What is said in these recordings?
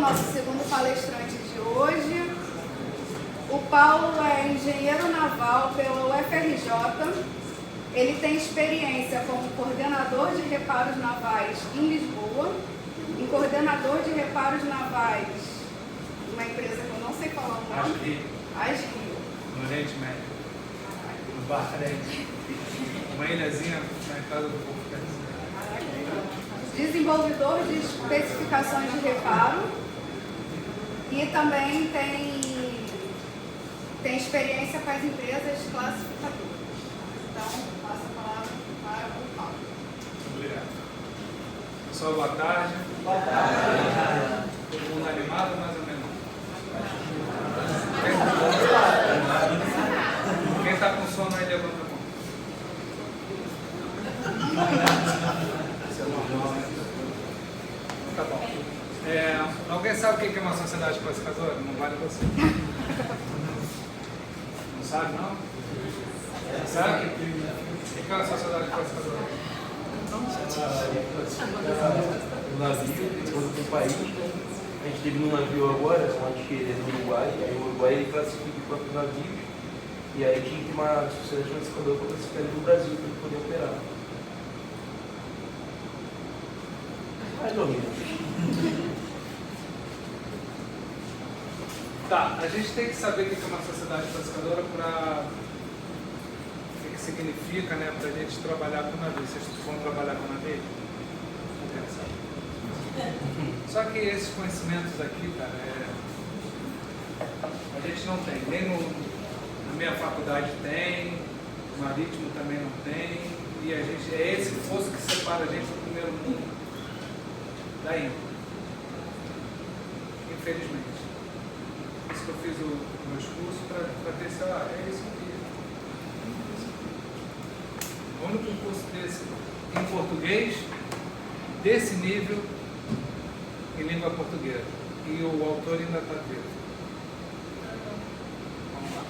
nosso segundo palestrante de hoje. O Paulo é engenheiro naval pela UFRJ. Ele tem experiência como coordenador de reparos navais em Lisboa, em coordenador de reparos navais de uma empresa que eu não sei falar o nome. Asrio. No Oriente Médio. No Bahrein. Uma ilhazinha na entrada do povo. Desenvolvedor de especificações de reparo e também tem experiência com as empresas classificadoras. Então, passo a palavra para o Paulo. Obrigado. Pessoal, boa tarde. Boa tarde. Todo mundo animado, mais ou menos? Quem está com sono aí, levanta a mão. Isso é normal, né? Tá bom. Alguém sabe o que é uma sociedade classificadora? Não vale você. Não sabe, não? Sabe? O que é uma sociedade classificadora? O navio, quando tem país, a gente teve um navio agora, onde ele é do Uruguai, aí o Uruguai ele classifica os próprios navios, e aí tinha que ter uma sociedade classificadora para classificar ele no Brasil, para ele poder operar. Mais ou menos. Tá, a gente tem que saber o que é uma sociedade classificadora para o que significa, né, para a gente trabalhar com navio. Vocês vão trabalhar com navio? Vamos pensar. Só que esses conhecimentos aqui, cara, a gente não tem. Nem na minha faculdade tem, no marítimo também não tem, e a gente, é esse fosso que separa a gente do primeiro mundo da Índia. Infelizmente. Por isso que eu fiz o meu curso para ter esse, é isso aqui. O único curso desse em português, desse nível, em língua portuguesa. E o autor ainda está vivo. Vamos lá.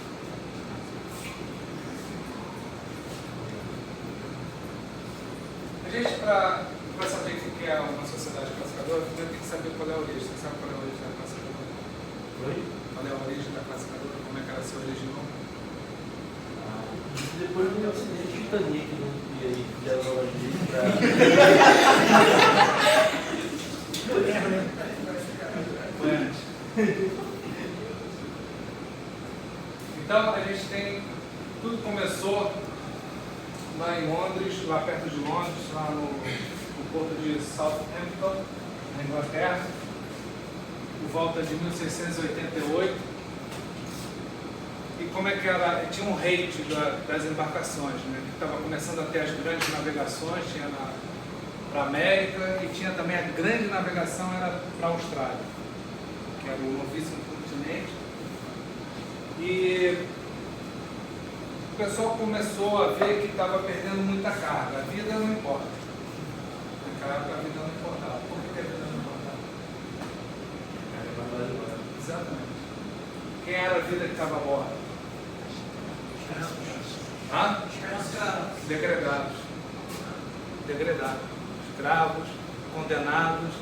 A gente, para saber o que é uma sociedade classificadora, primeiro tem que saber qual é a origem. Você sabe qual é a origem da classificadora? Oi? Qual é a origem da classificadora? Como é que ela se originou? Depois do acidente de Titanic, né? E aí já não ajudei para. Foi antes. Então a gente tem. Tudo começou lá em Londres, lá perto de Londres, lá no porto de Southampton, na Inglaterra, por volta de 1688. E como é que era? Tinha um rate das embarcações, né? Que estava começando a ter as grandes navegações, tinha para a América, e tinha também a grande navegação era para a Austrália, que era o novíssimo continente. E o pessoal começou a ver que estava perdendo muita carga. A vida não importa. Naquela época a vida não importava. Por que a vida não importava? Exatamente. Quem era a vida que estava a bordo? Hã? Degredados. Degredados. Escravos, condenados,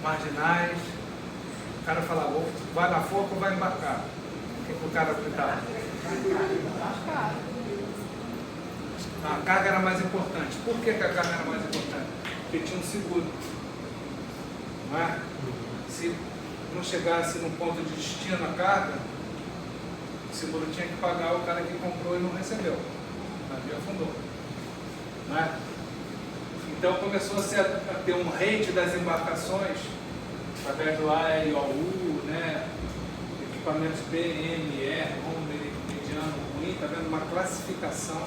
marginais. O cara falava, ou vai na forca ou vai embarcar. O que o cara aplicava? A carga era mais importante. Por que a carga era mais importante? Porque tinha um seguro. Não é? Se não chegasse no ponto de destino a carga, o seguro tinha que pagar o cara que comprou e não recebeu. O navio afundou. Não é? Então começou a ter um rate das embarcações, através do ALOU, né? Equipamentos BMR, mediano, ruim, está vendo uma classificação.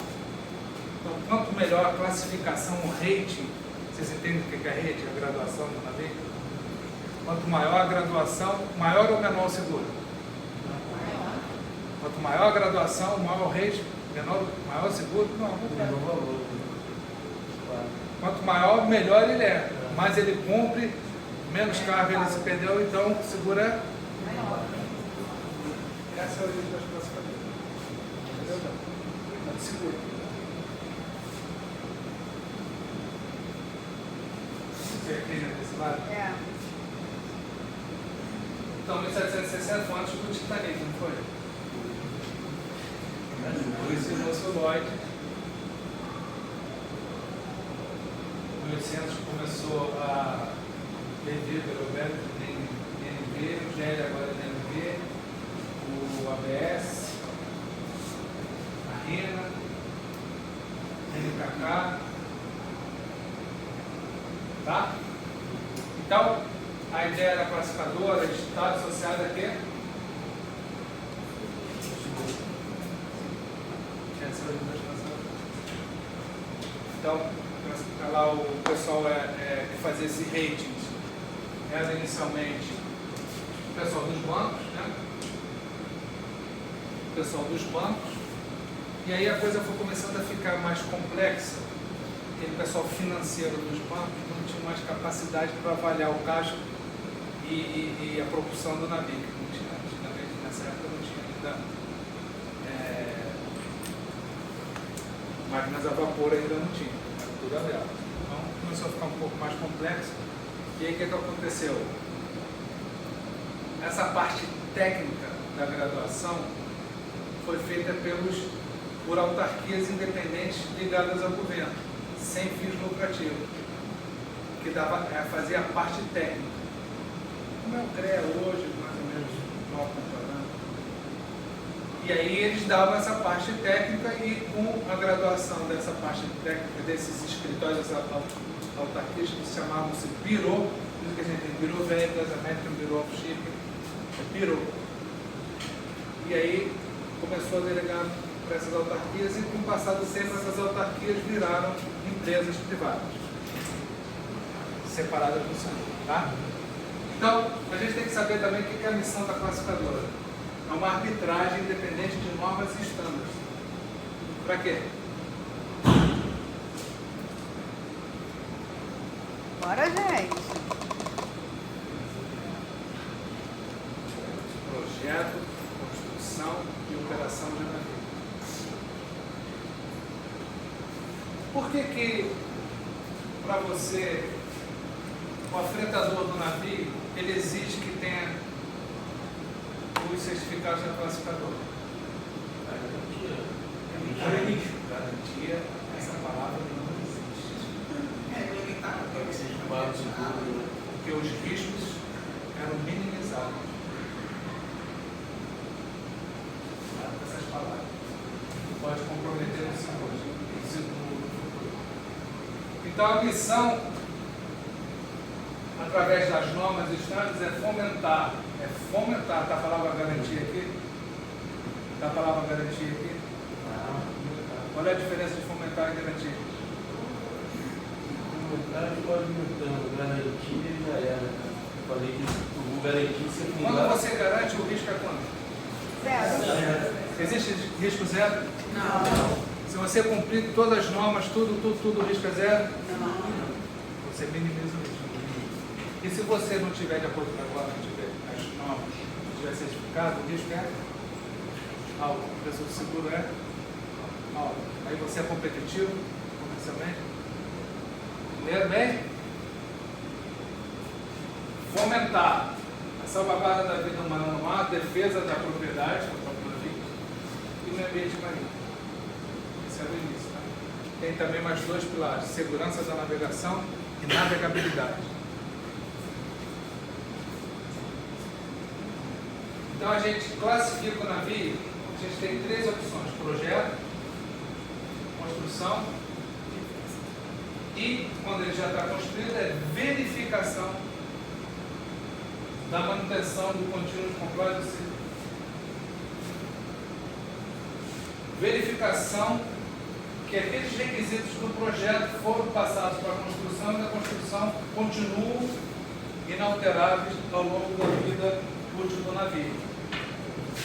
Então, quanto melhor a classificação, o rate, vocês entendem o que é rate, a graduação do navio? Quanto maior a graduação, maior ou menor o seguro? Quanto maior a graduação, maior o rate, maior o seguro? Não. Quanto maior, melhor ele é. Mais ele cumpre, menos carga ele se perdeu, então o seguro é maior. Essa é a origem das classificadoras. Entendeu? Não, seguro. Você aqui desse lado? É. Então, 1760 foi antes do Titanic, não foi? Por isso, o nosso Lloyd, em 1800 começou a vender pelo Roberto DNV, o GL agora é DNV, o ABS, a RINA, NKK, tá? Então, a ideia da classificadora de estado associado a quê? Então, lá o pessoal que fazia esse rating era inicialmente o pessoal dos bancos, né? O pessoal dos bancos, e aí a coisa foi começando a ficar mais complexa. Aquele pessoal financeiro dos bancos não tinha mais capacidade para avaliar o caixa e a propulsão do navio, que não tinha, antigamente, nessa época não tinha ainda máquinas a vapor, ainda não tinha, era tudo a vela. Então começou a ficar um pouco mais complexo. E aí o que aconteceu? Essa parte técnica da graduação foi feita por autarquias independentes ligadas ao governo, sem fins lucrativos, que fazia a parte técnica. Como é o CREA hoje, mais ou menos, mal comparando. E aí eles davam essa parte técnica e com a graduação dessa parte técnica, desses escritórios, essas autarquias que se chamavam-se Bureau, por isso que a gente tem Bureau Veritas, American Bureau of Shipping, Bureau. E aí começou a delegar para essas autarquias e com o passar do tempo essas autarquias viraram empresas privadas, separadas do Senhor, tá? Então, a gente tem que saber também o que é a missão da classificadora. É uma arbitragem independente de normas e estándares. Para quê? Bora, gente. Projeto, construção e operação de navio. Por que para você, o afretador do navio, ele exige que tenha os certificados da classificadora? Garantia, essa palavra não existe. Porque os riscos eram minimizados. Essas palavras. Pode comprometer o futuro. Então a missão, através das normas e estándares, é fomentar. Está a palavra garantia aqui? Está a palavra garantia aqui? Qual é a diferença de fomentar e garantir? Fomentar pode aumentando, garantia já era. Falei que o garantir sempre. Quando você garante, o risco é quanto? Zero. Existe risco zero? Não. Se você cumprir todas as normas, tudo, o risco é zero? Não. Você minimiza o risco. E se você não tiver de acordo com agora, não tiver as normas, não tiver certificado, o risco é alto. O preço do seguro é alto. Aí você é competitivo comercialmente. Leia bem? Fomentar a salvaguarda da vida humana no mar, defesa da propriedade, do próprio navio, e o ambiente marinho. Esse é o início. Tá? Tem também mais dois pilares: segurança da navegação e navegabilidade. Então a gente classifica o navio, a gente tem três opções: projeto, construção e, quando ele já está construído, é verificação da manutenção do contínuo de compliance. Verificação que aqueles requisitos do projeto foram passados para a construção e a construção continuam inalteráveis ao longo da vida útil do navio.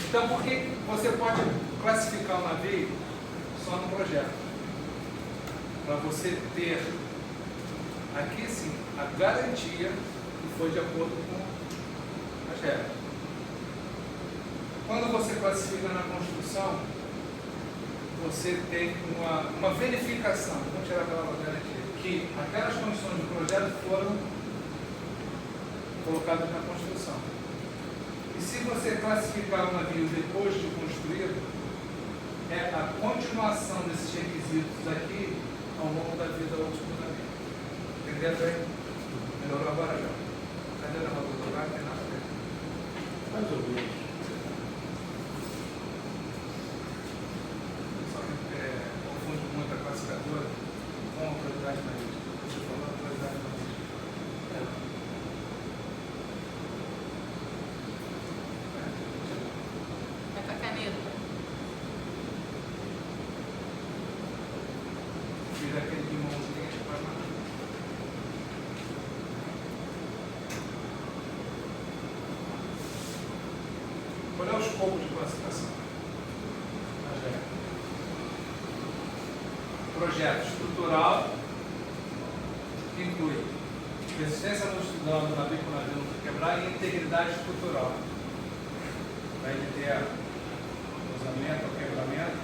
Então, por que você pode classificar o navio só no projeto? Para você ter, aqui sim, a garantia que foi de acordo com as regras. Quando você classifica na construção, você tem uma verificação, vamos tirar a palavra garantia, que aquelas condições do projeto foram colocadas na construção. E se você classificar um navio depois de construído, é a continuação desses requisitos aqui ao longo da vida útil do navio. Entenderam bem? Melhorou agora já? Cadê a roda do lugar? Não tem nada a ver. Mais ou menos. Só que confunde muito a classificadora com a autoridade marítima. Você falou autoridade marítima. É com a caneta. Tira aquele limãozinho e faz nada. Qual é o escopo de classificação? Projeto estrutural que inclui resistência longitudinal do navio com o navio não quebrar e integridade estrutural. Vai ter cruzamento ou quebramento.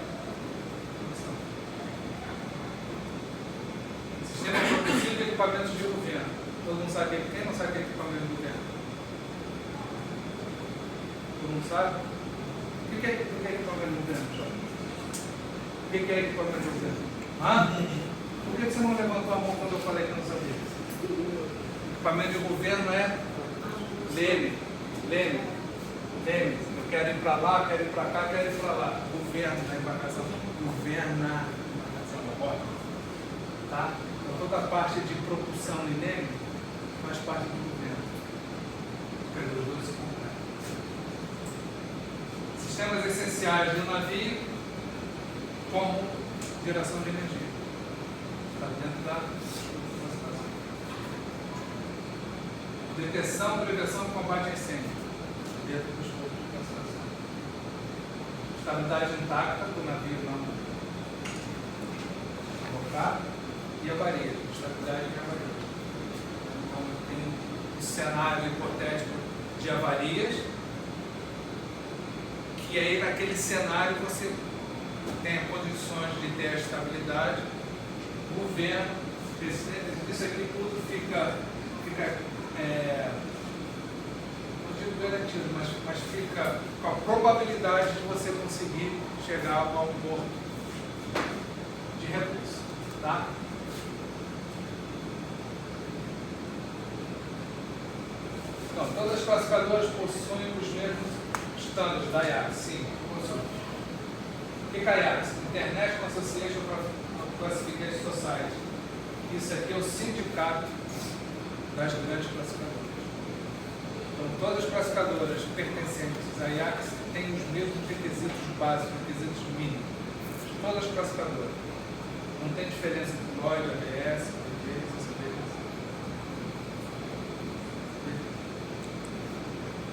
Sistema produzido de equipamentos de governo. Todo mundo sabe quem não sabe que é equipamento de governo? Todo mundo sabe? O que é equipamento de governo, Jorge? O que é equipamento de governo? Por que você não levantou a mão quando eu falei que eu não sabia? Equipamento de governo é leme. Eu quero ir para lá, quero ir para cá, quero ir para lá. Governo da embarcação. Governa a embarcação. Tá? Então toda a parte de propulsão e leme faz parte do governo. Os dois se completam. Sistemas essenciais do navio, como geração de energia. Está dentro da classificação. Detecção, prevenção e combate a incêndio. Dentro dos escopos de classificação. Estabilidade intacta do navio não abocar. E avaria. Estabilidade e avaria. Então tem um cenário hipotético de avarias, que aí naquele cenário você tem condições de ter a estabilidade, governo, isso aqui tudo fica não digo garantido, mas fica com a probabilidade de você conseguir chegar a um porto de recurso, tá? Então, todas as classificadoras possuem os mesmos estándares da IAC, sim, possuem. O que é a IAC? International Association of Classification Society. Isso aqui é o sindicato das grandes classificadoras. Então, todas as classificadoras pertencentes à IAC têm os mesmos requisitos básicos, requisitos mínimos. Todas as classificadoras. Não tem diferença entre Lloyd, ABS, ABS, CBS.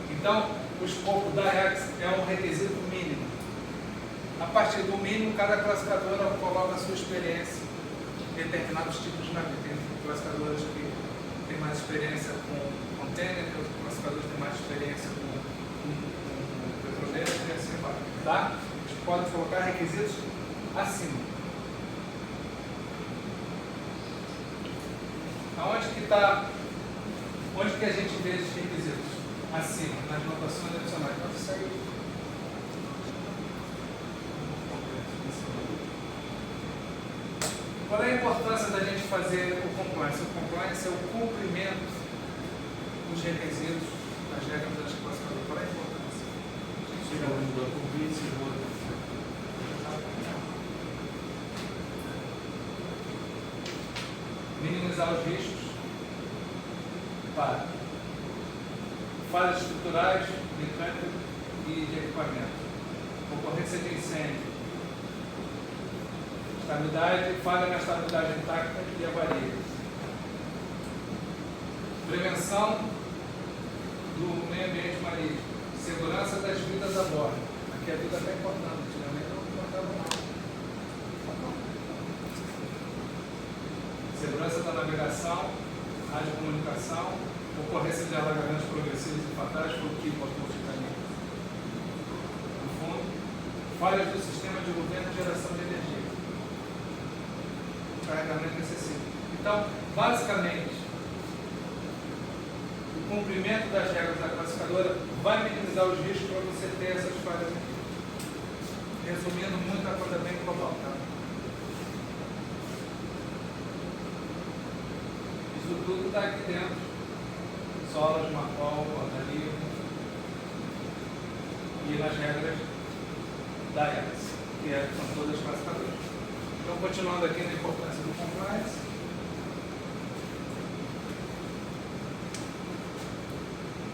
Então, o escopo da IAC é um requisito mínimo. A partir do mínimo, cada classificadora coloca a sua experiência em determinados tipos de navio. Tem classificadoras que têm mais experiência com container, tem outras classificadoras que têm mais experiência com petroleiros e assim vai. Tá? Eles podem colocar requisitos acima. Onde que a gente vê esses requisitos? Acima, nas notações adicionais. Então, isso aí. Qual é a importância da gente fazer o compliance? O compliance é o cumprimento dos requisitos das regras das classificadoras. Qual é a importância? Minimizar os riscos para falhas estruturais, mecânicas e de equipamento, ocorrência de incêndio, falha na estabilidade intacta e avaria, prevenção do meio ambiente marítimo, segurança das vidas a bordo. Aqui a vida está importante, antigamente não importava não. Segurança da navegação, radiocomunicação, ocorrência de alagamentos progressivos e fatais, foi o que botou o Titanic no fundo, falhas do sistema de governo e geração de energia, carregamento excessivo. Então, basicamente, o cumprimento das regras da classificação classificadora vai minimizar os riscos para você ter essas falhas aqui. Resumindo, muita coisa bem global, tá? Isso tudo está aqui dentro. Solas, Markov, organismo e nas regras da IATS, são todas classificadoras. Então, continuando aqui na importância do compliance.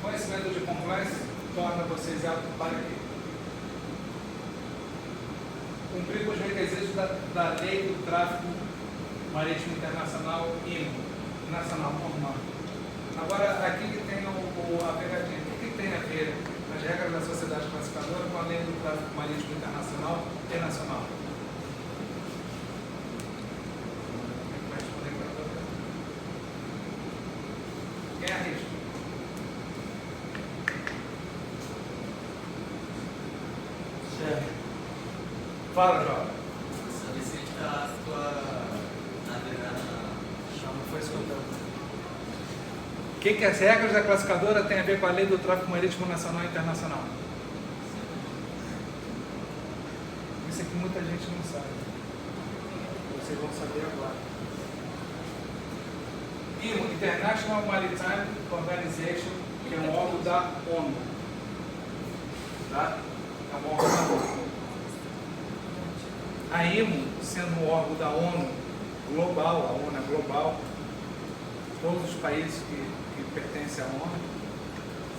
Conhecimento de compliance torna vocês aptos para quê? Cumprir com os requisitos da Lei do Tráfego Marítimo Internacional IMO, nacional normal. Agora, aqui que tem a pegadinha. O que tem a ver as regras da sociedade classificadora com a Lei do Tráfego Marítimo Internacional e nacional? Quem arrisca? Certo. Fala, João. Saber se está a tua chama foi escutando. O que as regras da classificadora têm a ver com a Lei do Tráfego Marítimo Nacional e Internacional? Isso aqui muita gente não sabe. Vocês vão saber agora. IMO, International Maritime Organization, que é um órgão da ONU. Tá? É um órgão da ONU. A IMO, sendo um órgão da ONU global, a ONU é global, todos os países que pertencem à ONU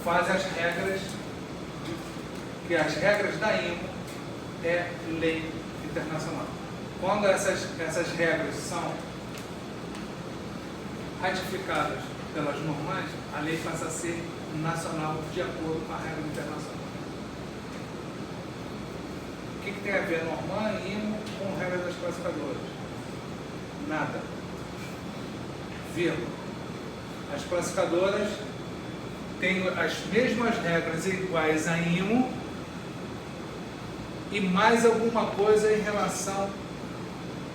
fazem as regras, que as regras da IMO é lei internacional. Quando essas regras são ratificadas pelas normais, a lei passa a ser nacional de acordo com a regra internacional. O que tem a ver normal e IMO com regra das classificadoras? Nada. Vírgula. As classificadoras têm as mesmas regras iguais a IMO e mais alguma coisa em relação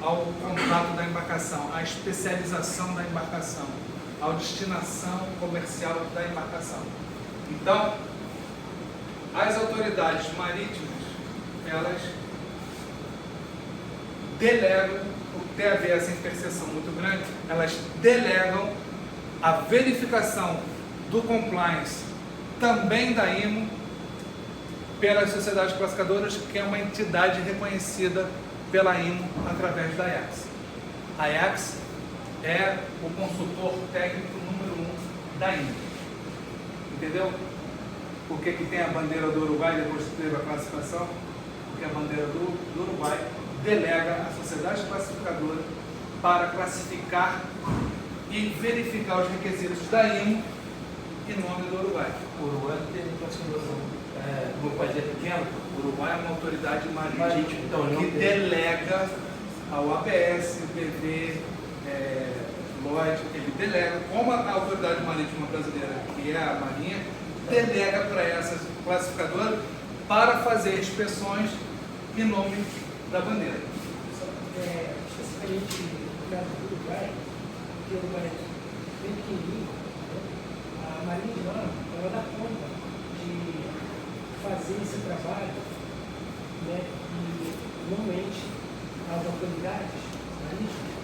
ao contrato da embarcação, à especialização da embarcação, à destinação comercial da embarcação. Então, as autoridades marítimas, elas delegam, por ter a ver essa interseção muito grande, elas delegam a verificação do compliance também da IMO pelas sociedades classificadoras, que é uma entidade reconhecida pela IMO através da IACS. A IACS é o consultor técnico número 1 da IMO. Entendeu? Por que tem a bandeira do Uruguai depois que teve a classificação? Porque a bandeira do Uruguai delega a sociedade classificadora para classificar e verificar os requisitos da IMO em nome do Uruguai. O Uruguai não tem classificação. Como o país é pequeno, O Uruguai é uma autoridade marítima então, que delega ao ABS, PV, Lloyd, ele delega, como a autoridade marítima brasileira, que é a Marinha, delega para essa classificadora para fazer inspeções em nome da bandeira. Especificamente no caso do Uruguai, porque o Uruguai é bem pequenininho, a Marinha de lá, ela dá conta de fazer esse trabalho, né, e normalmente as autoridades marítimas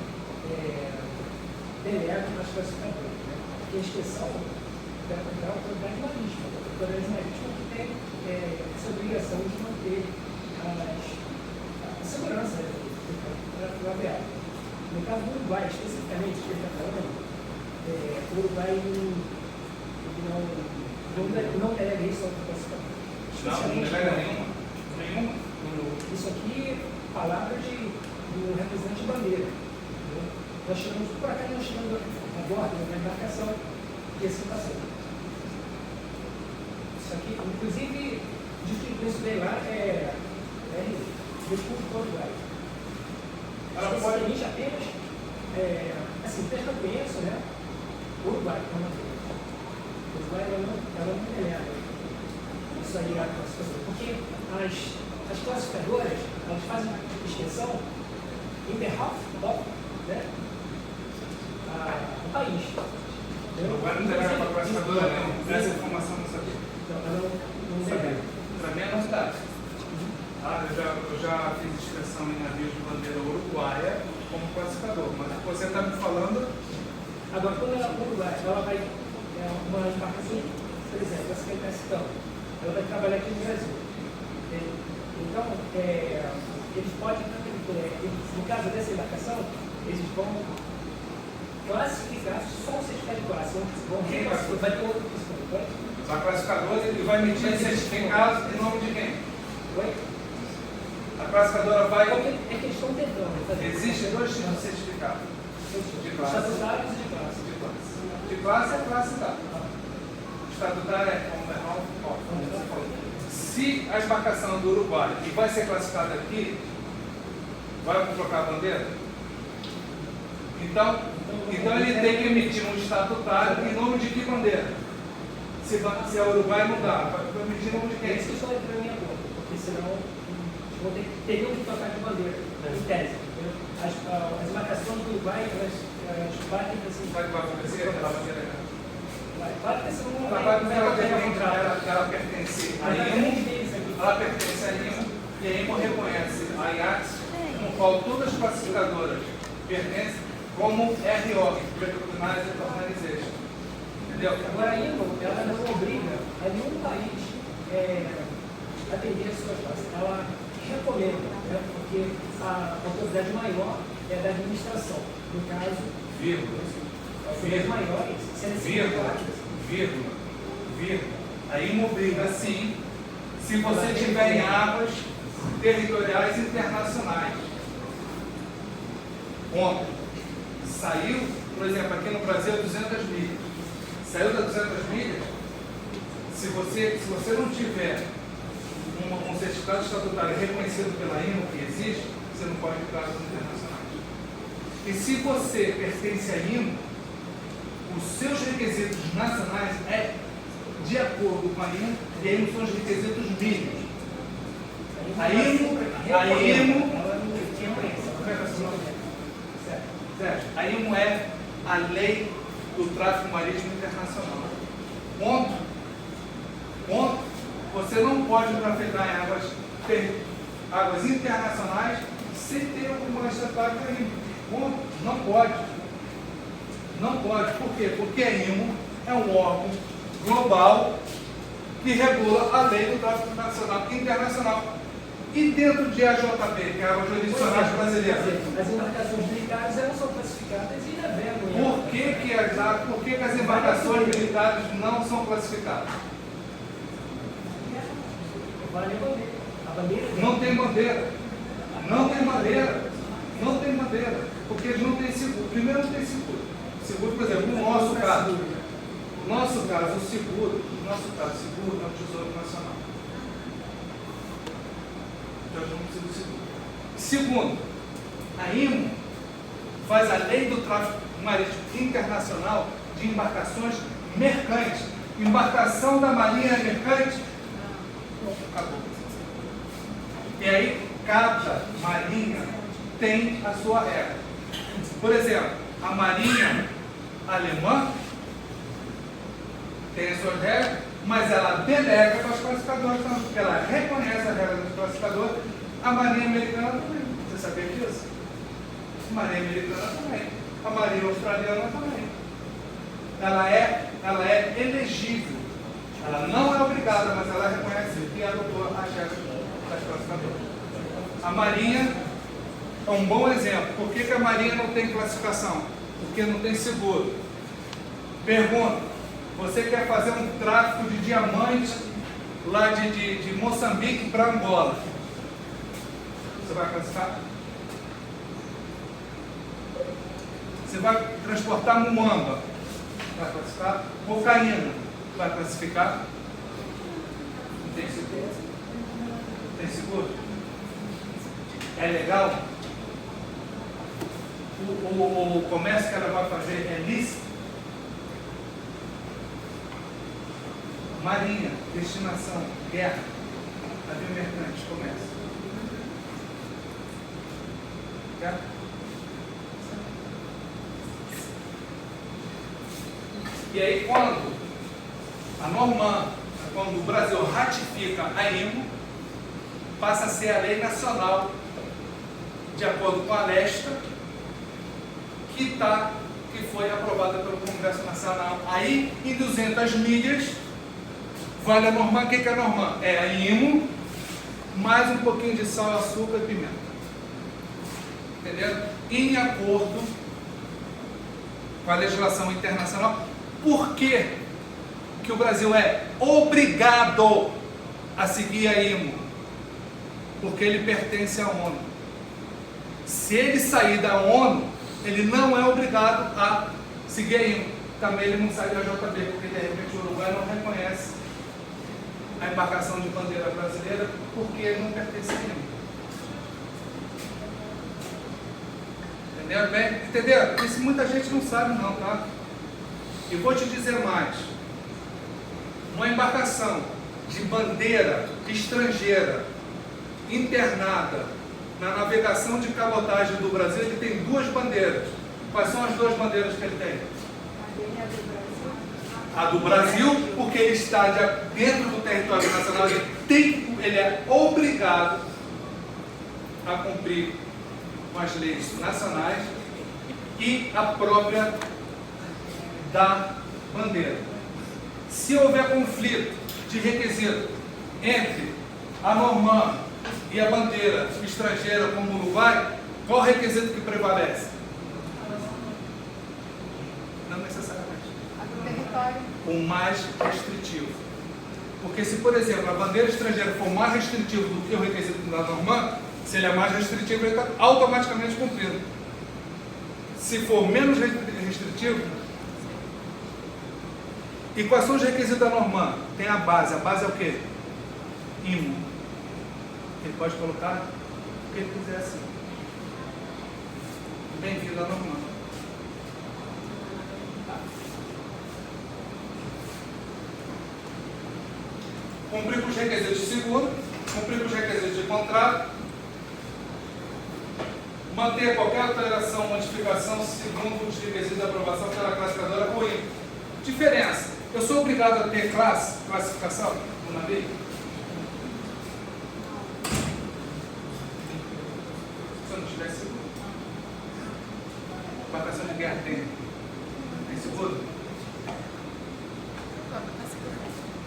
delegam as classificadoras, né, porque a inspeção da autoridade marítima, a autoridade marítima que tem essa obrigação de manter a segurança do aviário. No caso do Uruguai, especificamente, que ele está falando, o Uruguai não delega isso ao classificador. Não delega nenhuma. Isso aqui, palavra do representante de bandeira. Né? Nós chegamos, por acaso, nós chegamos a bordo da embarcação e assim passou. Isso aqui, inclusive, diz que isso daí lá desculpa todo o Uruguai. Especificamente apenas, assim, pelo que eu conheço, né? O Uruguai, não é o Uruguai, ela não delega isso aí a classificadora, porque as classificadoras, elas fazem inspeção em behalf of, né, o país. O Uruguai não delega para a classificadora, não. Essa informação não sabia. Não, ela não deve. Para mim é novidade. Ah, eu já fiz inscrição em navios de bandeira uruguaia como classificador, mas o que você está me falando. Agora, quando ela ela vai, uma embarcação, por exemplo, essa que ele está citando, ela vai trabalhar aqui no Brasil. Então, eles podem, no caso dessa embarcação, eles vão classificar só o certificado de classe. Vai ter outro classificador. O classificador ele vai emitir certificado em nome de quem? Oi? A classificadora vai. É que eles estão tentando fazer. Existem dois tipos de certificado. De classe. Estatutários e de classe. De classe é classe da. Estatutário é como você falou. Se a embarcação do Uruguai que vai ser classificada aqui, vai trocar a bandeira? Então ele tem que emitir um estatutário em nome de que bandeira? Se é o Uruguai, não dá. Vai emitir em nome de É quem? isso que eu estou entrando em minha conta, porque senão teriam que trocar de bandeira, em tese. Entendeu? As embarcações do Uruguai, elas batem assim. Sabe o que vai acontecer? Aquela bandeira Vai porque senão não ela pertence a IMO, ela pertence a IMO e a IMO reconhece a IATS, no qual todas as classificadoras pertencem como RO, Recognized Organization. Entendeu? Agora a IMO, ela não obriga a nenhum país a atender as suas classes. Ela recomenda, né? Porque a autoridade maior é da administração. No caso, autoridades maiores, vírgula. A IMO obriga sim, se você estiver em águas territoriais internacionais. Ponto. Saiu, por exemplo, aqui no Brasil 200 milhas. Saiu das 200 milhas, se você não tiver um certificado estatutário reconhecido pela IMO que existe, você não pode entrar nas internacionais. E se você pertence à IMO, os seus requisitos nacionais é de acordo com a IMO, e a IMO são os requisitos mínimos. A IMO é a lei do tráfico marítimo internacional. Ponto. Você não pode trafegar em águas internacionais sem ter uma estatutária da IMO. Ponto. Não pode. Por quê? Porque a IMO é um órgão global que regula a lei do tráfico internacional. E dentro de AJB, que é a Águas Jurisdicionais Brasileiras? As embarcações militares elas são classificadas e navegam. Por que as embarcações militares não são classificadas? Vale a bandeira. Não tem bandeira. Porque eles não têm seguro. Primeiro não tem seguro. Seguro, por exemplo, no nosso caso, o seguro é o Tesouro Nacional. Então não precisa do seguro. Segundo, a IMO faz a lei do tráfico marítimo internacional de embarcações mercantes. Embarcação da Marinha mercante? Acabou. E aí, cada marinha tem a sua regra. Por exemplo, a Marinha alemã tem as suas regras, mas ela delega para os classificadores, porque ela reconhece a regra dos classificadores. A Marinha americana também. Você sabia disso? A Marinha americana também. A Marinha australiana também. Ela é elegível. Ela não é obrigada, mas ela reconhece que adotou as regras das classificadoras. A Marinha é um bom exemplo. Por que a Marinha não tem classificação? Porque não tem seguro. Pergunta: você quer fazer um tráfico de diamantes lá de Moçambique para Angola? Você vai classificar? Você vai transportar muamba? Vai classificar? Cocaína? Vai classificar? Não tem seguro? Tem seguro? É legal? O comércio que ela vai fazer é lícito? Marinha, destinação, guerra, navio mercante, comércio. Certo? E aí quando a Normand, a quando o Brasil ratifica a IMO, passa a ser a lei nacional, de acordo com a Lesta, que foi aprovada pelo Congresso Nacional. Aí, em 200 milhas, vale a Normand. O que é a Normand? É a IMO, mais um pouquinho de sal, açúcar e pimenta. Entendeu? Em acordo com a legislação internacional. Por que o Brasil é obrigado a seguir a IMO? Porque ele pertence à ONU. Se ele sair da ONU, ele não é obrigado a seguir a IMO. Também ele não sai da JB, porque de repente o Uruguai não reconhece a embarcação de bandeira brasileira, porque ele não pertence a IMO. Entendeu? Bem, entendeu? Isso muita gente não sabe não, tá? E vou te dizer mais. Uma embarcação de bandeira estrangeira internada na navegação de cabotagem do Brasil, ele tem duas bandeiras. Quais são as duas bandeiras que ele tem? A do Brasil, porque ele está dentro do território nacional, ele é obrigado a cumprir com as leis nacionais e a própria da bandeira. Se houver conflito de requisito entre a Normand e a bandeira estrangeira como o Uruguai, qual o requisito que prevalece? Não necessariamente. A do território. O mais restritivo. Porque se, por exemplo, a bandeira estrangeira for mais restritiva do que o requisito da Normand, se ele é mais restritivo, ele está automaticamente cumprido. Se for menos restritivo, e quais são os requisitos da Normand? Tem a base é o quê? IMO. Ele pode colocar o que ele quiser assim. Bem-vindo à Normand. Cumprir com os requisitos de seguro, cumprir com os requisitos de contrato, manter qualquer alteração ou modificação segundo os requisitos de aprovação pela classificadora ou IMO. Diferença. Eu sou obrigado a ter classificação no navio? Se eu não tiver seguro. Embarcação de guerra tem seguro?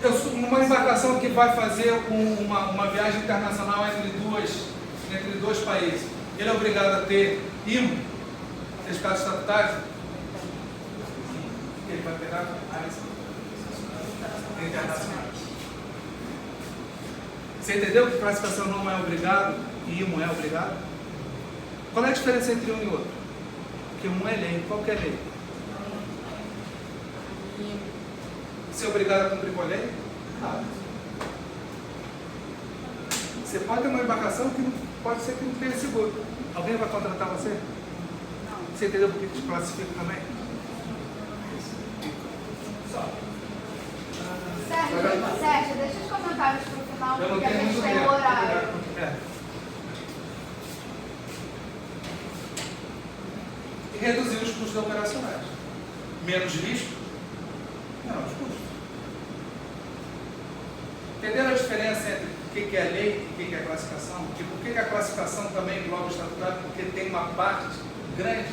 Eu sou uma embarcação que vai fazer uma viagem internacional entre dois países. Ele é obrigado a ter IMO, certificado estatutário? Ele vai pegar áreas internacionais. Você entendeu que classificação não é obrigado e IMO é obrigado? Qual é a diferença entre um e outro? Porque um é lei. Qual que é lei? Você é obrigado a cumprir com a lei? Não. Você pode ter uma embarcação que não, pode ser que não tenha seguro. Alguém vai contratar você? Não. Você entendeu por que te classifica também? Só. Sérgio, deixa os comentários para o final, Eu não porque a tenho gente muito tem tempo. o horário. E reduzir os custos operacionais. Menos risco, menos custos. Entenderam a diferença entre o que é lei e o que é classificação? E por que a classificação também engloba o estatutário? Porque tem uma parte grande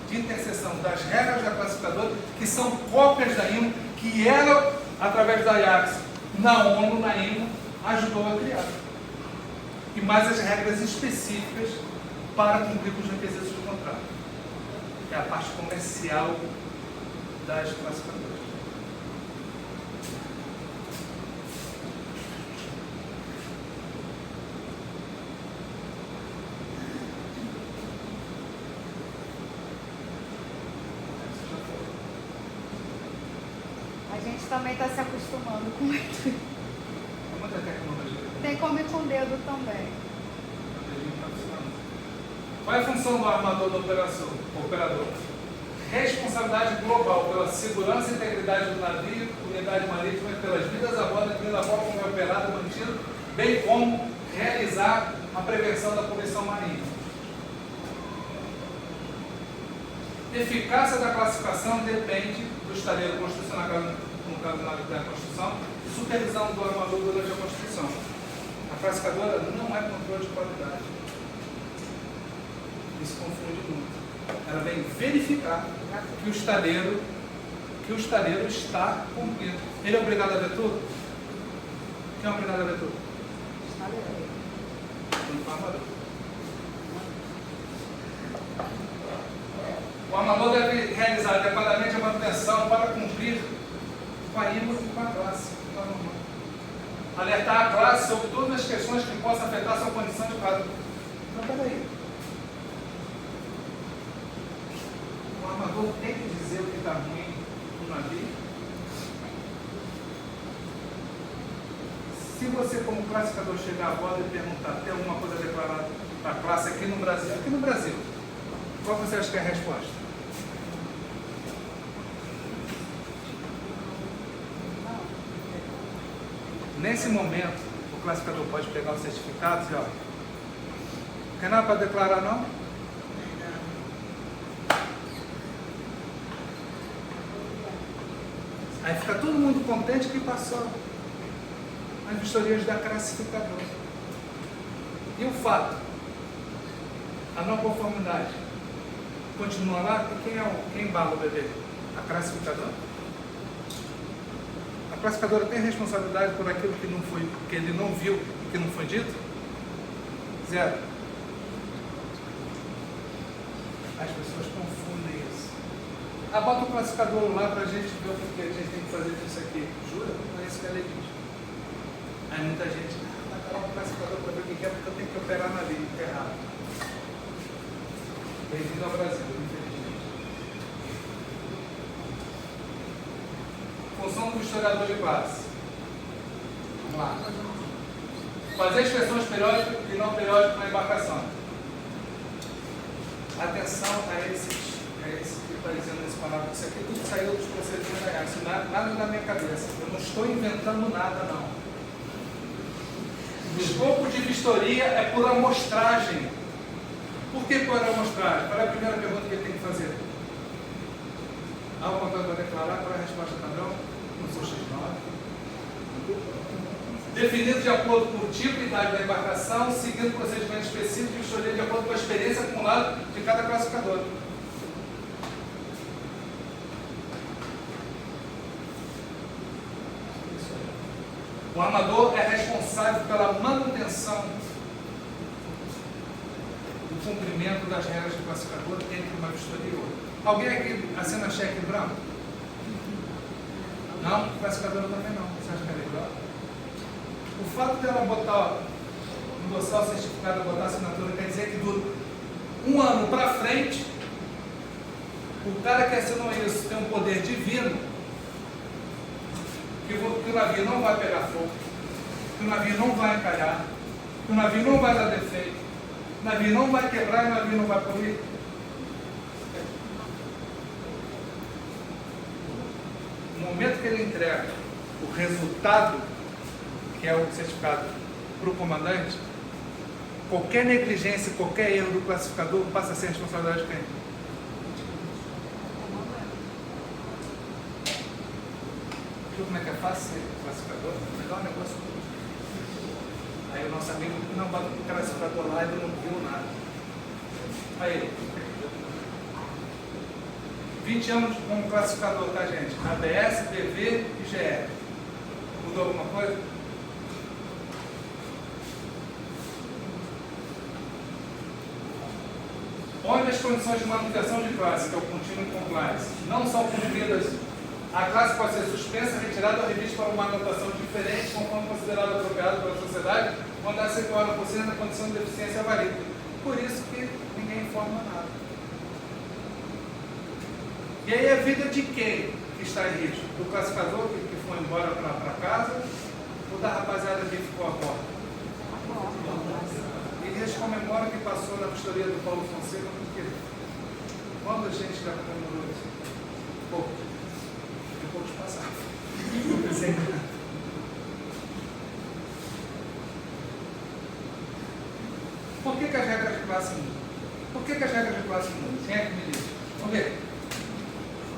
de interseção das regras da classificadora, que são cópias da IMO, que ela, através da IACS, na ONU, na IMO, ajudou a criar. E mais as regras específicas para cumprir com os requisitos do contrato. É a parte comercial das classificadoras. A gente também está se acostumando com isso. É muita tecnologia. Tem como ir com o dedo também. Qual é a função do armador do operador? Responsabilidade global pela segurança e integridade do navio, unidade marítima e pelas vidas a bordo, incluindo a forma como é operado e mantido, bem como realizar a prevenção da poluição marinha. Eficácia da classificação depende do estaleiro construcional, no caso da construção, supervisão do armador durante a construção. A classificadora não é controle de qualidade. Isso confunde muito. Ela vem verificar que o estaleiro está cumprindo. Ele é obrigado a ver tudo? Quem é obrigado a ver tudo? O armador. O armador deve realizar adequadamente a manutenção para cumprir com a IMA e com a classe. Alertar a classe sobre todas as questões que possam afetar sua condição de quadro. Não, peraí. O armador tem que dizer o que está ruim no navio. Se você, como classificador, chegar a bordo e perguntar, tem alguma coisa declarada para a classe aqui no Brasil, qual você acha que é a resposta? Nesse momento, o classificador pode pegar o certificado e dizer, ó, não tem nada para declarar não? Aí fica todo mundo contente que passou as vistorias da classificadora. E o fato, a não conformidade, continua lá, e quem embala o bebê? A classificadora? A classificadora tem responsabilidade por aquilo que não foi, que ele não viu e que não foi dito? Zero. As pessoas confundem isso. Bota o classificador lá para a gente ver o que a gente tem que fazer disso aqui. Jura? Não é isso que a lei diz. Aí muita gente, vai colocar o classificador para ver o que é, porque eu tenho que operar na lei. Errado. Bem-vindo ao Brasil, infelizmente. Função do historiador de classe. Vamos lá. Fazer inspeções periódicas e não periódicas na embarcação. Atenção a esse que está dizendo nesse parágrafo. Isso aqui tudo saiu dos procedimentos legais. Isso nada da minha cabeça. Eu não estou inventando nada, não. O escopo de vistoria é por amostragem. Por que por amostragem? Qual é a primeira pergunta que ele tem que fazer? Há alguma coisa para declarar? Qual é a resposta padrão? No seu X9. Definido de acordo com o tipo e idade da embarcação, seguindo procedimento específico de vistoria de acordo com a experiência acumulada de cada classificador. O armador é responsável pela manutenção do cumprimento das regras do classificador entre uma vistoria e outra. Alguém aqui assina cheque em branco? Não? O classificador também não. Você acha que é legal? O fato dela botar, endossar o certificado, botar a assinatura, quer dizer que dura um ano para frente, o cara que assinou isso tem um poder divino, que o navio não vai pegar fogo, que o navio não vai encalhar, que o navio não vai dar defeito, o navio não vai quebrar e o navio não vai poluir. No momento que ele entrega o resultado, que é o certificado, para o comandante, qualquer negligência, qualquer erro do classificador passa a ser responsabilidade de quem? Viu como é que é fácil ser classificador? Legal o negócio. Aí o nosso amigo não bate o classificador lá e não viu nada. Aí, 20 anos como classificador, tá, gente? ABS, PV e GR. Mudou alguma coisa? Onde as condições de manutenção de classe, que é o Continuing Compliance, não são cumpridas, a classe pode ser suspensa, retirada ou revista para uma anotação diferente, conforme considerado apropriado pela sociedade, quando essa se torna possível na condição de deficiência válida. Por isso que ninguém informa nada. E aí a vida de quem que está em risco? Do classificador que foi embora para casa ou da rapaziada que ficou a bordo? E eles comemoram que passou na vistoria do Paulo Fonseca, porque quando a gente já comemorou isso? Pouco. E poucos passaram. Por que as regras de classe mudam? Por que as regras de classe mudam? Quem é que me diz? Vamos ver.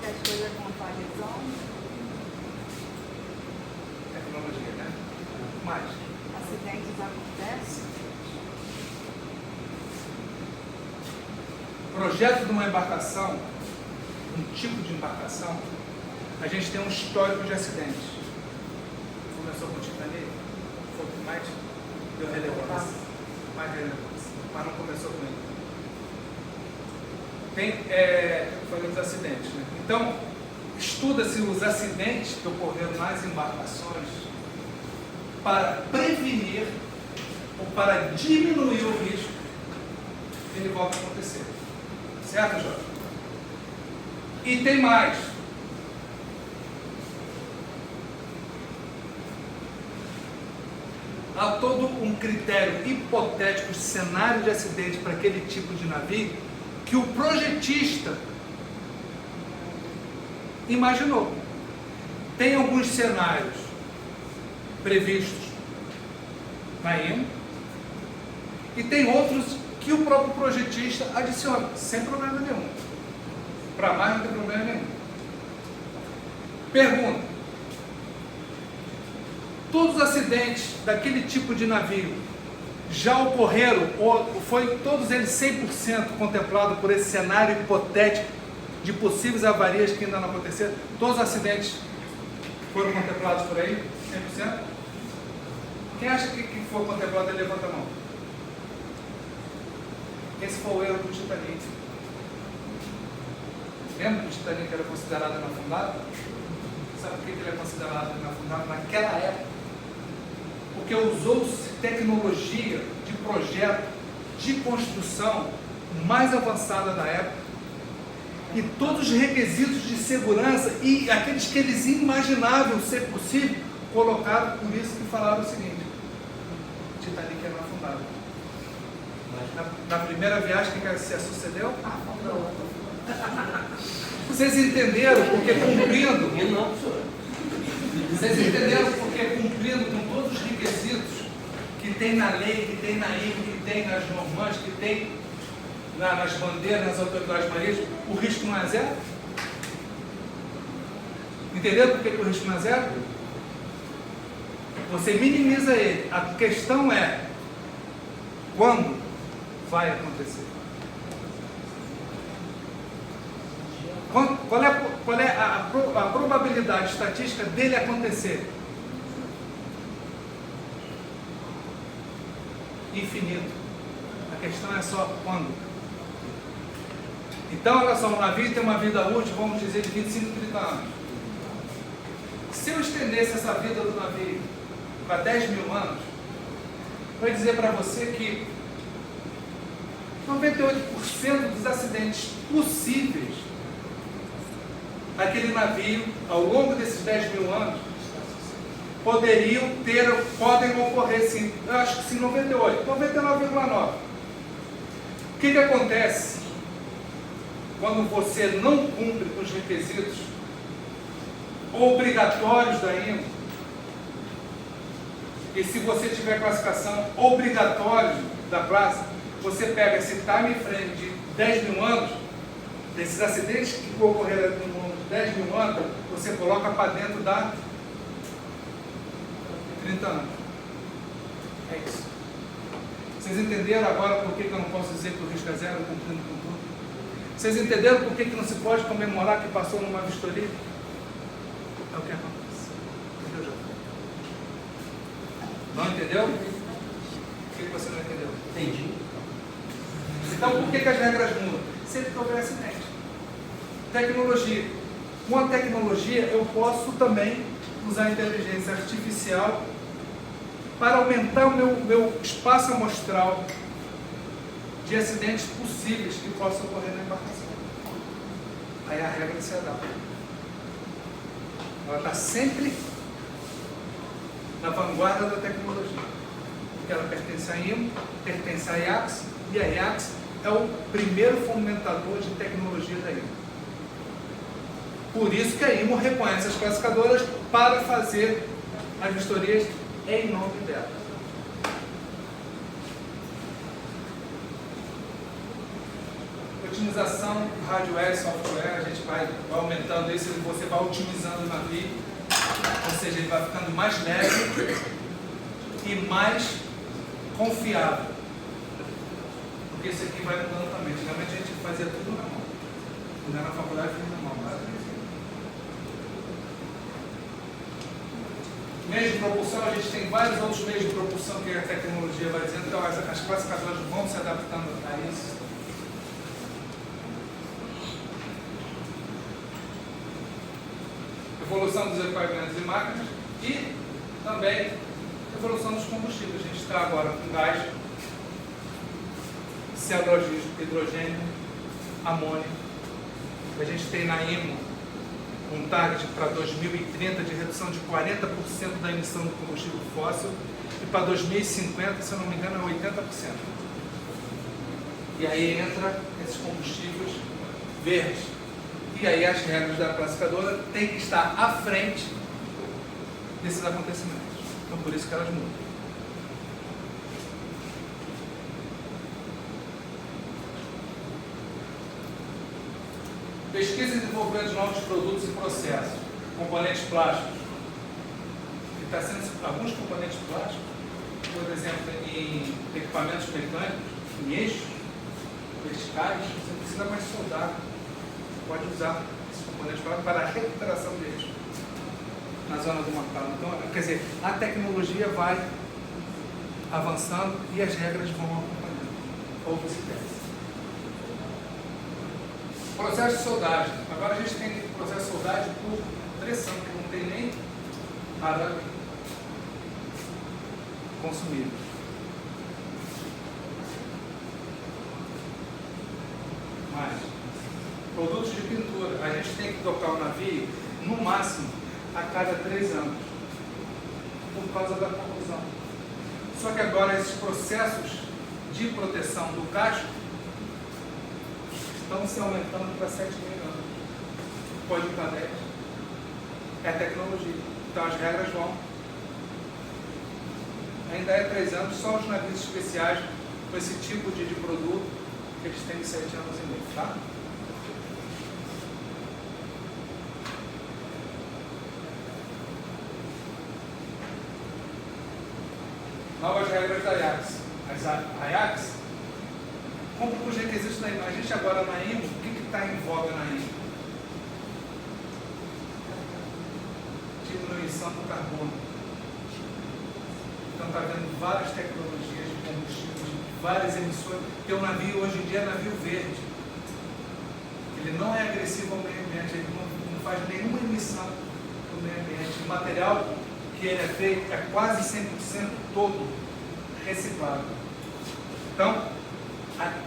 As coisas com atualização. Tecnologia. projeto de uma embarcação, um tipo de embarcação, a gente tem um histórico de acidentes. Começou com o Titanic, foi o que mais deu relevância, mas não começou com ele. Falei dos acidentes, né? Então, estuda-se os acidentes que ocorreram nas embarcações para prevenir ou para diminuir o risco que ele volta a acontecer. Certo, Jorge? E tem mais. Há todo um critério hipotético, cenário de acidente para aquele tipo de navio que o projetista imaginou. Tem alguns cenários previstos na IMO e tem outros que o próprio projetista adiciona, sem problema nenhum. Para mais não tem problema nenhum. Pergunta: todos os acidentes daquele tipo de navio já ocorreram, ou foi todos eles 100% contemplados por esse cenário hipotético de possíveis avarias que ainda não aconteceram? Todos os acidentes foram contemplados por aí? 100%? Quem acha que foi contemplado, ele levanta a mão. Esse foi o erro do Titanic. Lembra que o Titanic era considerado inafundado? Sabe por que ele é considerado inafundado naquela época? Porque usou-se tecnologia de projeto, de construção mais avançada da época, e todos os requisitos de segurança e aqueles que eles imaginavam ser possível, colocaram. Por isso que falaram o seguinte: Titanic era inafundado. Na primeira viagem, o que se sucedeu? Vocês entenderam porque cumprindo? Não, senhor. Vocês entenderam porque cumprindo com todos os requisitos que tem na lei, que tem na IMO, que tem nas normas, que tem nas bandeiras, nas autoridades marítimas, o risco não é zero? Entenderam por que o risco não é zero? Você minimiza ele. A questão é quando vai acontecer. Qual é a probabilidade estatística dele acontecer? Infinito. A questão é só quando. Então, olha só, um navio tem uma vida útil, vamos dizer, de 25, 30 anos. Se eu estendesse essa vida do navio para 10 mil anos, vai dizer para você que 98% dos acidentes possíveis aquele navio, ao longo desses 10 mil anos, podem ocorrer sim. Eu acho que sim, 98, 99,9. O que acontece quando você não cumpre com os requisitos obrigatórios da IMO? E se você tiver classificação obrigatória da classe, você pega esse time frame de 10 mil anos, desses acidentes que ocorreram no 10 mil anos, você coloca para dentro da 30 anos. É isso. Vocês entenderam agora por que eu não posso dizer que o risco é zero cumprindo com tudo? Vocês entenderam por que não se pode comemorar que passou numa vistoria? É o que acontece. Entendeu, já? Não entendeu? Por que você não entendeu? Entendi. Então, por que as regras mudam? Sempre que houver acidente. Tecnologia. Com a tecnologia, eu posso também usar a inteligência artificial para aumentar o meu espaço amostral de acidentes possíveis que possam ocorrer na embarcação. Aí a regra se adapta. Ela está sempre na vanguarda da tecnologia. Porque ela pertence à IMO, pertence à IACS, e a IACS é o primeiro fomentador de tecnologia da IMO. Por isso que a IMO reconhece as classificadoras para fazer as vistorias em nome dela. Otimização, hardware, software, a gente vai aumentando isso, você vai otimizando o navio, ou seja, ele vai ficando mais leve e mais confiável. Porque isso aqui vai mudando também. Antigamente a gente fazia tudo na mão. Quando era na faculdade, fiz na mão. Meios de propulsão, a gente tem vários outros meios de propulsão que a tecnologia vai dizendo, então as classificadoras vão se adaptando a isso. Evolução dos equipamentos e máquinas e também evolução dos combustíveis. A gente está agora com gás, CO2, hidrogênio, amônio. A gente tem na IMO um target para 2030 de redução de 40% da emissão do combustível fóssil e para 2050, se eu não me engano, é 80%. E aí entra esses combustíveis verdes. E aí as regras da classificadora têm que estar à frente desses acontecimentos. Então por isso que elas mudam. Pesquisa e desenvolvimento de novos produtos e processos. Componentes plásticos. Que está sendo alguns componentes plásticos, por exemplo, em equipamentos mecânicos, em eixos verticais, você não precisa mais soldar. Pode usar esses componentes para a recuperação deles na zona do marcado. Então, quer dizer, a tecnologia vai avançando e as regras vão acompanhando, ou vice-versa. Processo de soldagem. Agora a gente tem processo de soldagem por pressão, que não tem nem arame consumido. Mais. Produtos de pintura. A gente tem que tocar o navio, no máximo, a cada 3 anos. Por causa da corrosão. Só que agora esses processos de proteção do casco estão se aumentando para 7 mil anos. Pode ir para 10. É tecnologia. Então as regras vão. Ainda é 3 anos, só os navios especiais com esse tipo de produto, que eles têm de 7 anos e meio, tá? Novas regras da Ajax. As Ajax, como os requisitos da IMO. A gente agora na IMO, o que está em voga na IMO? Diminuição do carbono. Então está havendo várias tecnologias de combustíveis, várias emissões. Porque o navio hoje em dia é navio verde. Ele não é agressivo ao meio ambiente, ele não faz nenhuma emissão do meio ambiente. O material que ele é feito é quase 100% todo reciclado. Então,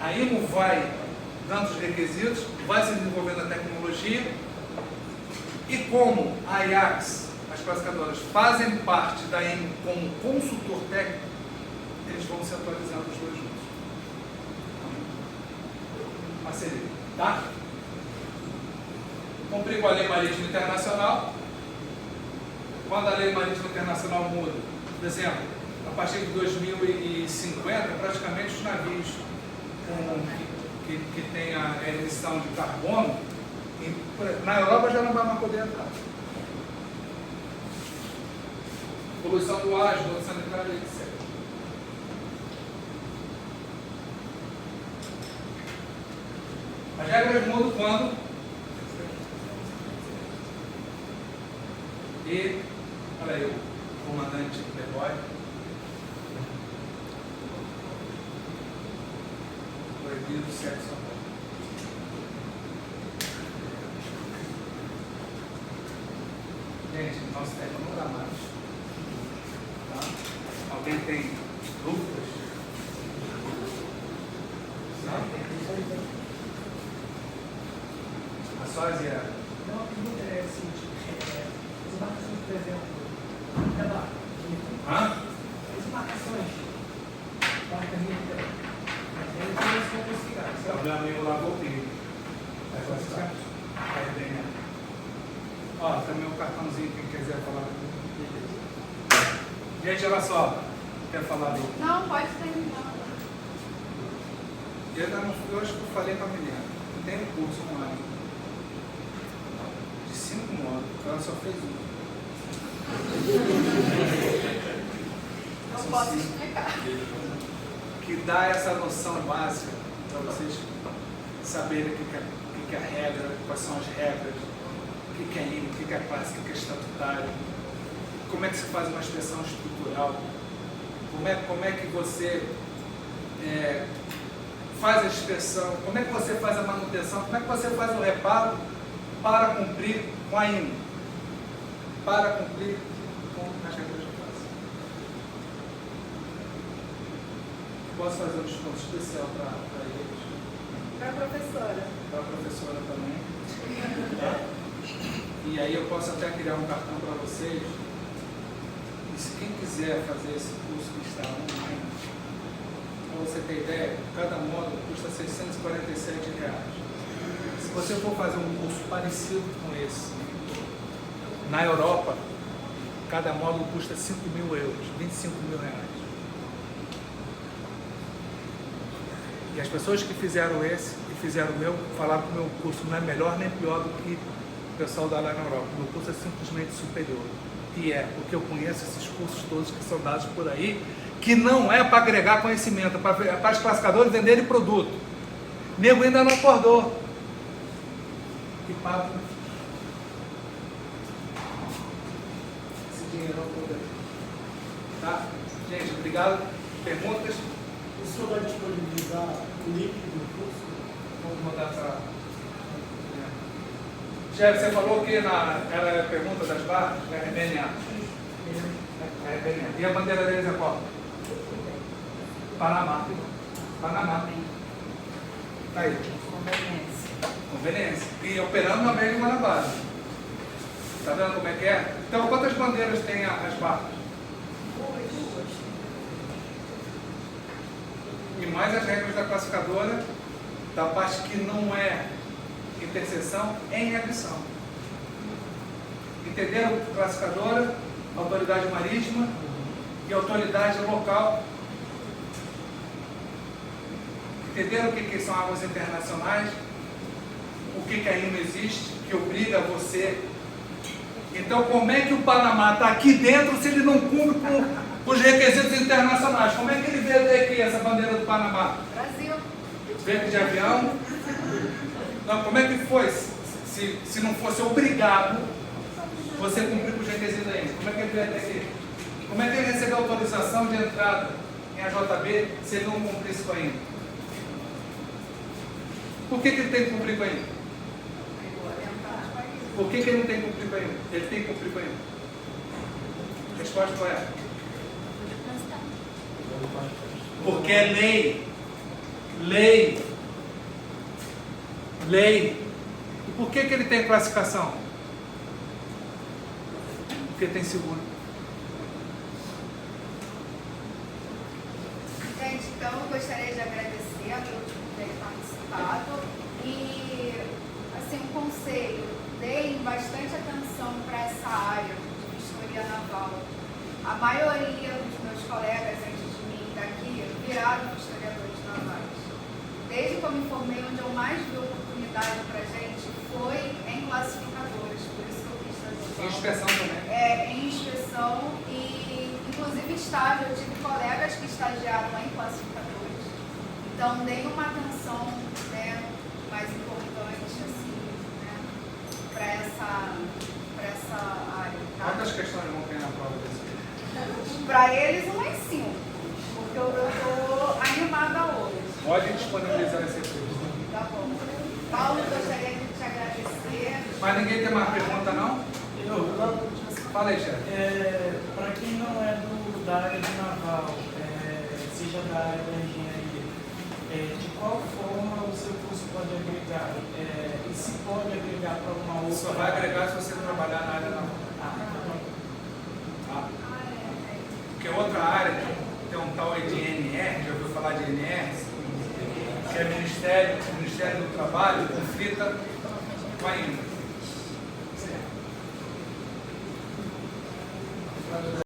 a IMO vai dando os requisitos, vai se desenvolvendo a tecnologia e como a Ajax, as classificadoras, fazem parte da IMO como consultor técnico, eles vão se atualizando os dois juntos. Parceria, tá? Cumprir com a Lei Marítima Internacional. Quando a Lei Marítima Internacional muda, por exemplo, a partir de 2050, praticamente os navios que têm a emissão de carbono, na Europa já não vai mais poder entrar. Poluição do ar, esgoto sanitário, etc. As regras mudam quando? E, olha aí, o comandante Playboy. Proibido sexo anal. Gente, nosso tempo não dá mais. Tá? Alguém tem dúvidas? Não? A sósia. Não, a pergunta é a seguinte, as embarcações, por exemplo, as embarcações, barca negra, eles são classificados, certo? O meu amigo lá voltei. Vai classificar? Vai bem, né? Ó, também o cartãozinho, quem quiser falar. Gente, olha só. Quer falar do. Não, pode terminar. Eu ainda não fui, eu acho que eu falei para a Milena. Tem um curso online de 5 módulos, ela só fez um. Não posso explicar. Que dá essa noção básica para vocês saberem o que é a regra, quais são as regras, o que é INE, o que é classe, o que é estatutário, como é que se faz uma inspeção estrutural, como é que você faz a inspeção, como é que você faz a manutenção, como é que você faz o reparo para cumprir com a INE, para cumprir com as regras de classe. Posso fazer um desconto especial para eles? Para a professora. Para a professora também. E aí eu posso até criar um cartão para vocês. E se quem quiser fazer esse curso que está online, para você ter ideia, cada módulo custa R$ 647. Se você for fazer um curso parecido com esse, na Europa, cada módulo custa 5.000 euros, 25 mil reais. E as pessoas que fizeram esse e fizeram o meu, falaram que o meu curso não é melhor nem pior do que o pessoal dá lá na Europa. O meu curso é simplesmente superior. E porque eu conheço esses cursos todos que são dados por aí, que não é para agregar conhecimento, é para os classificadores venderem produto. O nego ainda não acordou. E paga esse dinheiro todo aí. Tá? Gente, obrigado. Perguntas? O senhor vai disponibilizar o link do curso? Vamos mandar para... Chefe, você falou que era a pergunta das barras, é RBNA. É RBNA. E a bandeira deles é qual? Panamá. Panamá. Tá aí. Conveniência. E operando na América Guanabara. Tá vendo como é que é? Então, quantas bandeiras tem as barras? E mais as regras da classificadora, da parte que não é interseção, em adição. Entenderam? Classificadora, autoridade marítima e autoridade local. Entenderam o que são águas internacionais? O que a IMA existe, que obriga você. Então, como é que o Panamá está aqui dentro se ele não cumpre com os requisitos internacionais? Como é que ele veio aqui, essa bandeira do Panamá? Brasil. Veio de avião? Não, como é que foi? Se não fosse obrigado você cumprir com os requisitos da IMA? Como é que ele veio até aqui? Como é que ele recebeu autorização de entrada em AJB se ele não cumprisse com a IMA? Por que ele tem que cumprir com a IMA? Por que ele não tem que cumprir com a IMA? Ele tem que cumprir com a IMA. A resposta qual é? Porque é lei. Lei. Lei. E por que ele tem classificação? Porque tem seguro. Gente, então eu gostaria de agradecer a todos por terem participado e, assim, um conselho, deem bastante atenção para essa área de vistoria naval. A maioria dos meus colegas antes de mim daqui viraram historiadores navais. Desde que eu me formei, onde eu mais vi oportunidade para a gente foi em classificadores, por isso que eu quis trazer. Em inspeção também. Em inspeção e, inclusive, estágio. Eu tive colegas que estagiaram em classificadores. Então, deem uma atenção, né, mais importante, assim, né, para essa área. Tá? Quantas questões vão ter na prova desse? Para eles, umas 5, porque eu estou animada hoje. Pode disponibilizar esse recurso. Tá bom. Paulo, gostaria de te agradecer. Mas ninguém tem mais pergunta, não? Fala aí, chefe. Para quem não é da área de naval, seja da área da engenharia, de qual forma o seu curso pode agregar? E se pode agregar para uma outra? Só vai agregar se você trabalhar na área naval. Tá? Porque outra área tem um tal de NR, já ouviu falar de NR? Que é Ministério do Trabalho, conflita com a INE.